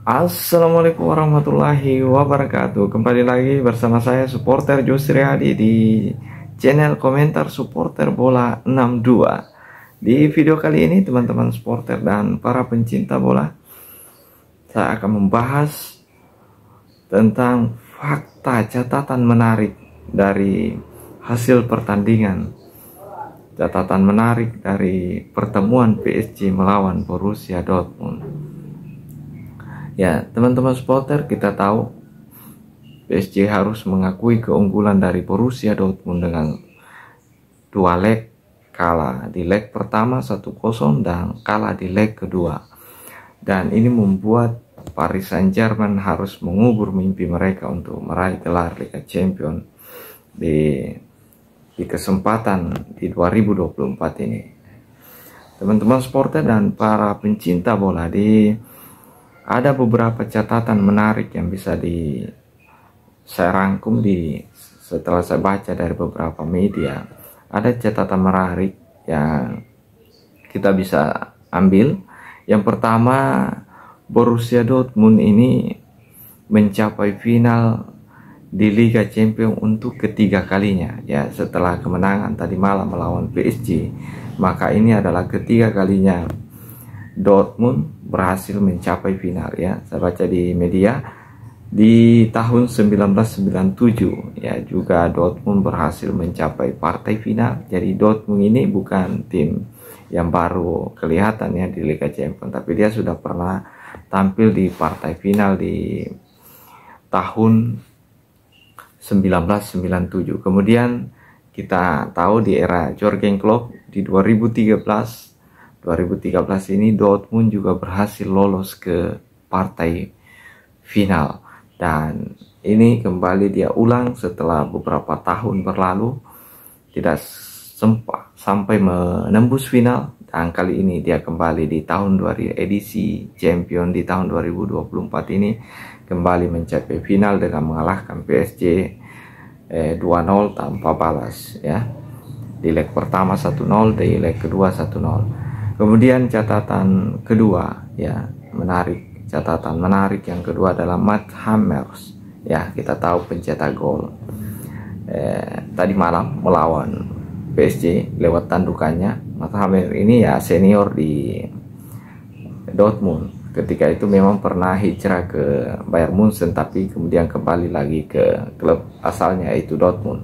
Assalamualaikum warahmatullahi wabarakatuh. Kembali lagi bersama saya supporter Yusri Hadi di channel komentar supporter bola 62. Di video kali ini teman-teman supporter dan para pencinta bola, saya akan membahas tentang fakta catatan menarik dari hasil pertandingan. Catatan menarik dari pertemuan PSG melawan Borussia Dortmund. Ya, teman-teman supporter, kita tahu PSG harus mengakui keunggulan dari Borussia Dortmund dengan 2 leg, kalah di leg pertama 1-0 dan kalah di leg kedua. Dan ini membuat Paris Saint-Germain harus mengubur mimpi mereka untuk meraih gelar Liga Champions di kesempatan di 2024 ini. Teman-teman supporter dan para pencinta bola, ada beberapa catatan menarik yang bisa saya rangkum setelah saya baca dari beberapa media. Ada catatan menarik yang kita bisa ambil. Yang pertama, Borussia Dortmund ini mencapai final di Liga Champions untuk ketiga kalinya. Ya, setelah kemenangan tadi malam melawan PSG, maka ini adalah ketiga kalinya Dortmund berhasil mencapai final. Ya, saya baca di media di tahun 1997 ya juga Dortmund berhasil mencapai partai final. Jadi Dortmund ini bukan tim yang baru kelihatan ya di Liga Champions, tapi dia sudah pernah tampil di partai final di tahun 1997. Kemudian kita tahu di era Jurgen Klopp di 2013 ini Dortmund juga berhasil lolos ke partai final, dan ini kembali dia ulang setelah beberapa tahun berlalu tidak sempat sampai menembus final, dan kali ini dia kembali di tahun edisi champion di tahun 2024 ini kembali mencapai final dengan mengalahkan PSG 2-0 tanpa balas ya. Di leg pertama 1-0, di leg kedua 1-0. Kemudian catatan kedua ya, catatan menarik yang kedua adalah Mats Hummels. Ya, kita tahu pencetak gol tadi malam melawan PSG lewat tandukannya. Mats Hummels ini ya senior di Dortmund. Ketika itu memang pernah hijrah ke Bayern Munchen, tapi kemudian kembali lagi ke klub asalnya yaitu Dortmund.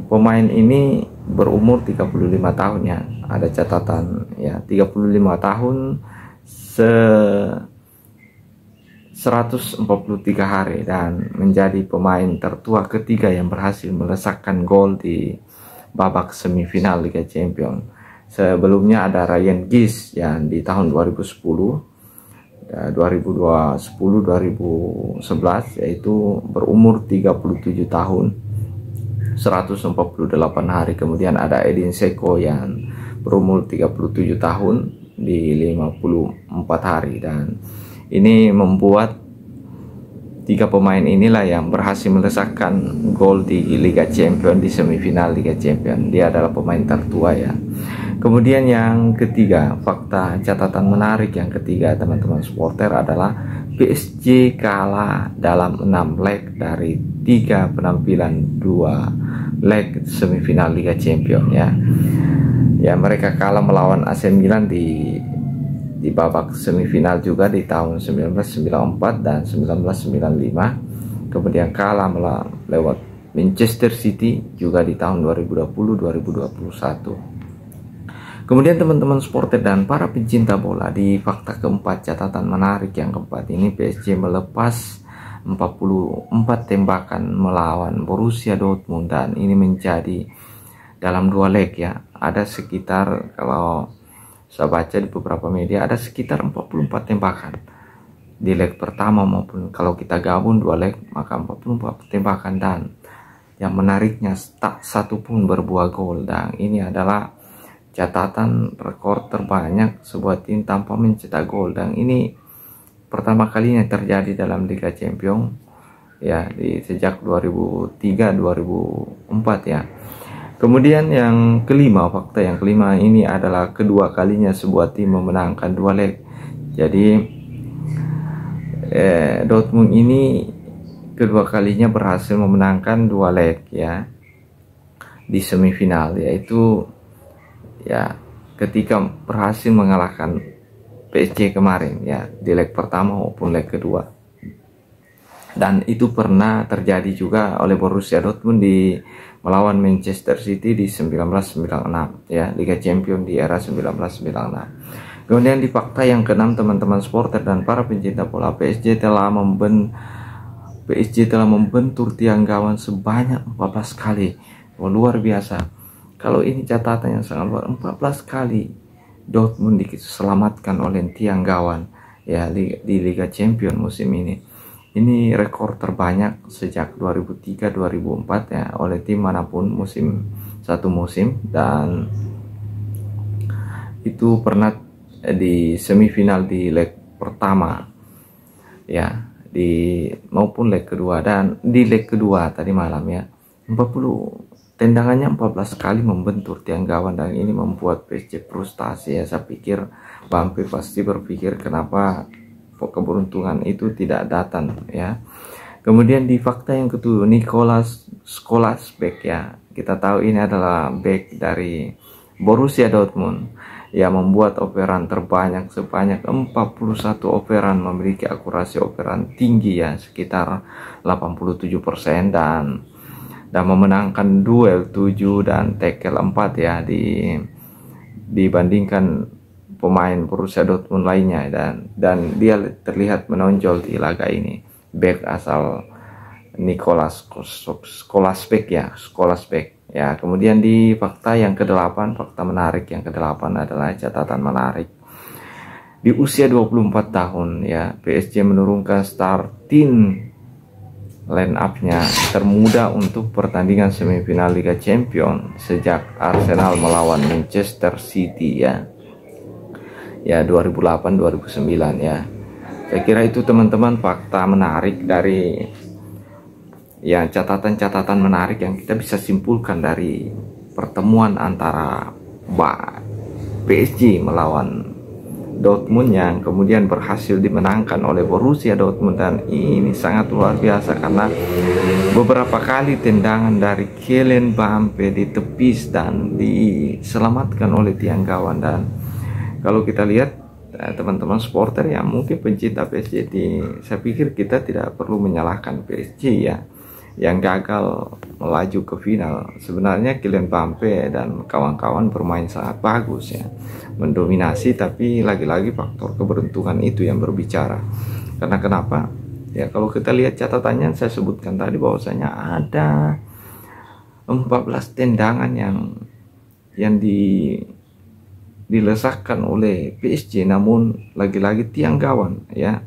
Pemain ini berumur 35 tahun ya. Ada catatan ya, 35 tahun 143 hari dan menjadi pemain tertua ketiga yang berhasil melesakkan gol di babak semifinal Liga Champions. Sebelumnya ada Ryan Giggs yang di tahun 2010 2011 yaitu berumur 37 tahun 148 hari. Kemudian ada Edin Dzeko yang berumur 37 tahun di 54 hari, dan ini membuat tiga pemain inilah yang berhasil melesakkan gol di Liga Champions, di semifinal Liga Champions. Dia adalah pemain tertua ya. Kemudian yang ketiga, fakta catatan menarik yang ketiga teman-teman supporter adalah PSG kalah dalam 6 leg dari 3 penampilan 2 leg semifinal Liga Champions ya. Ya, mereka kalah melawan AC Milan di babak semifinal juga di tahun 1994 dan 1995. Kemudian kalah lewat Manchester City juga di tahun 2020-2021. Kemudian teman-teman supporter dan para pencinta bola, di fakta keempat, catatan menarik yang keempat ini, PSG melepas 44 tembakan melawan Borussia Dortmund, dan ini menjadi dalam 2 leg ya. Ada sekitar, kalau saya baca di beberapa media, ada sekitar 44 tembakan di leg pertama, maupun kalau kita gabung 2 leg maka 44 tembakan, dan yang menariknya tak satu pun berbuah gol. Dan ini adalah catatan rekor terbanyak sebuah tim tanpa mencetak gol, dan ini pertama kalinya terjadi dalam Liga Champions ya, sejak 2003-2004 ya. Kemudian yang kelima, fakta yang kelima ini adalah kedua kalinya sebuah tim memenangkan 2 leg. Jadi Dortmund ini kedua kalinya berhasil memenangkan 2 leg ya di semifinal, yaitu ya ketika berhasil mengalahkan PSG kemarin ya di leg pertama maupun leg kedua. Dan itu pernah terjadi juga oleh Borussia Dortmund di melawan Manchester City di 1996 ya, Liga Champions di era 1996. Kemudian di fakta yang keenam, teman-teman supporter dan para pencinta bola, PSG telah membentur tiang gawang sebanyak 14 kali. Oh, luar biasa. Kalau ini catatan yang sangat luar, 14 kali Dortmund diselamatkan oleh tiang gawang ya di Liga Champions musim ini. Ini rekor terbanyak sejak 2003-2004 ya oleh tim manapun satu musim, dan itu pernah di semifinal di leg pertama ya maupun leg kedua, dan di leg kedua tadi malam ya 40 tendangannya 14 kali membentur tiang gawang, dan ini membuat PSG frustasi ya. Saya pikir Mbappe pasti berpikir kenapa keberuntungan itu tidak datang ya. Kemudian di fakta yang kedua, Nicolas Scholasbeck ya, kita tahu ini adalah back dari Borussia Dortmund yang membuat operan terbanyak sebanyak 41 operan, memiliki akurasi operan tinggi ya sekitar 87%, dan memenangkan duel 7 dan tackle 4 ya dibandingkan pemain Borussia Dortmund lainnya, dan dia terlihat menonjol di laga ini. Back asal Nicolas Scholasbeck ya. Kemudian di fakta yang ke-8, fakta menarik yang ke-8 adalah catatan menarik. Di usia 24 tahun ya, PSG menurunkan starting line up-nya termuda untuk pertandingan semifinal Liga Champions sejak Arsenal melawan Manchester City ya 2008-2009 ya. Saya kira itu teman-teman fakta menarik dari ya, catatan-catatan menarik yang kita bisa simpulkan dari pertemuan antara PSG melawan Dortmund yang kemudian berhasil dimenangkan oleh Borussia Dortmund. Dan ini sangat luar biasa karena beberapa kali tendangan dari Kylian Mbappe ditepis dan diselamatkan oleh tiang gawang. Dan kalau kita lihat teman-teman supporter ya, mungkin pencinta PSG, saya pikir kita tidak perlu menyalahkan PSG ya yang gagal melaju ke final. Sebenarnya Kylian Mbappe dan kawan-kawan bermain sangat bagus ya, mendominasi, tapi lagi-lagi faktor keberuntungan itu yang berbicara. Karena kenapa? Ya kalau kita lihat catatannya, saya sebutkan tadi bahwasanya ada 14 tendangan yang dilesakkan oleh PSG, namun lagi-lagi tiang gawang ya.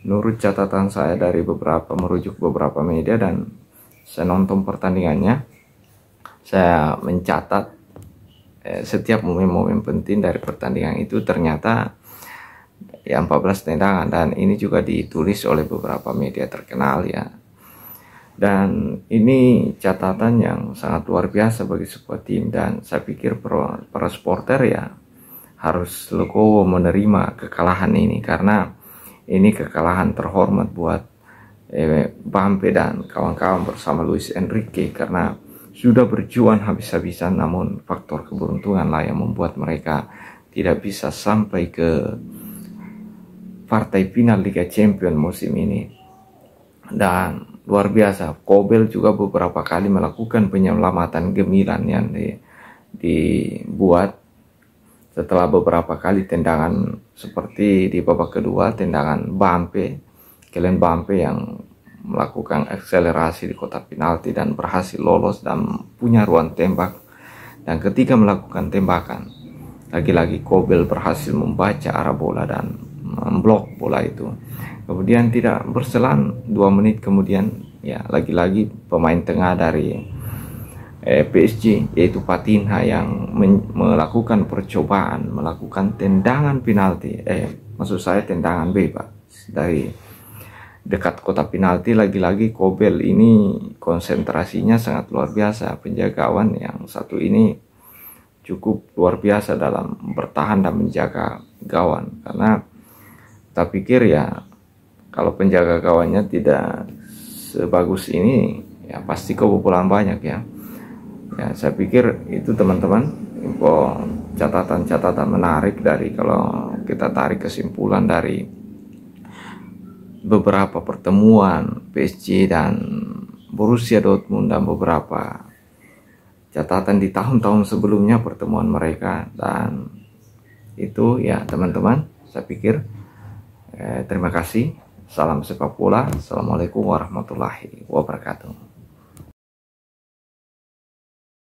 Menurut catatan saya dari merujuk beberapa media, dan saya nonton pertandingannya, saya mencatat setiap momen-momen penting dari pertandingan itu ternyata ya 14 tendangan, dan ini juga ditulis oleh beberapa media terkenal ya. Dan ini catatan yang sangat luar biasa bagi sebuah tim, dan saya pikir para supporter ya harus legowo menerima kekalahan ini, karena ini kekalahan terhormat buat Mbappe dan kawan-kawan bersama Luis Enrique, karena sudah berjuang habis-habisan, namun faktor keberuntungan lah yang membuat mereka tidak bisa sampai ke partai final Liga Champions musim ini. Dan luar biasa, Kobel juga beberapa kali melakukan penyelamatan gemilang yang dibuat setelah beberapa kali tendangan, seperti di babak kedua tendangan Kylian Mbappe yang melakukan akselerasi di kotak penalti dan berhasil lolos dan punya ruang tembak. Dan ketika melakukan tembakan, lagi-lagi Kobel berhasil membaca arah bola dan memblok bola itu. Kemudian tidak berselang 2 menit kemudian ya, lagi-lagi pemain tengah dari PSG yaitu Patinha yang melakukan percobaan melakukan tendangan penalti, maksud saya tendangan bebas dari dekat kotak penalti. Lagi-lagi Kobel ini konsentrasinya sangat luar biasa. Penjaga gawang yang satu ini cukup luar biasa dalam bertahan dan menjaga gawang, karena tak pikir ya Kalau penjaga gawangnya tidak sebagus ini, ya pasti kebobolan banyak ya. Ya, saya pikir itu teman-teman info catatan-catatan menarik dari kalau kita tarik kesimpulan dari beberapa pertemuan PSG dan Borussia Dortmund dan beberapa catatan di tahun-tahun sebelumnya pertemuan mereka. Dan itu ya teman-teman, saya pikir terima kasih. Salam sepak bola. Assalamualaikum warahmatullahi wabarakatuh.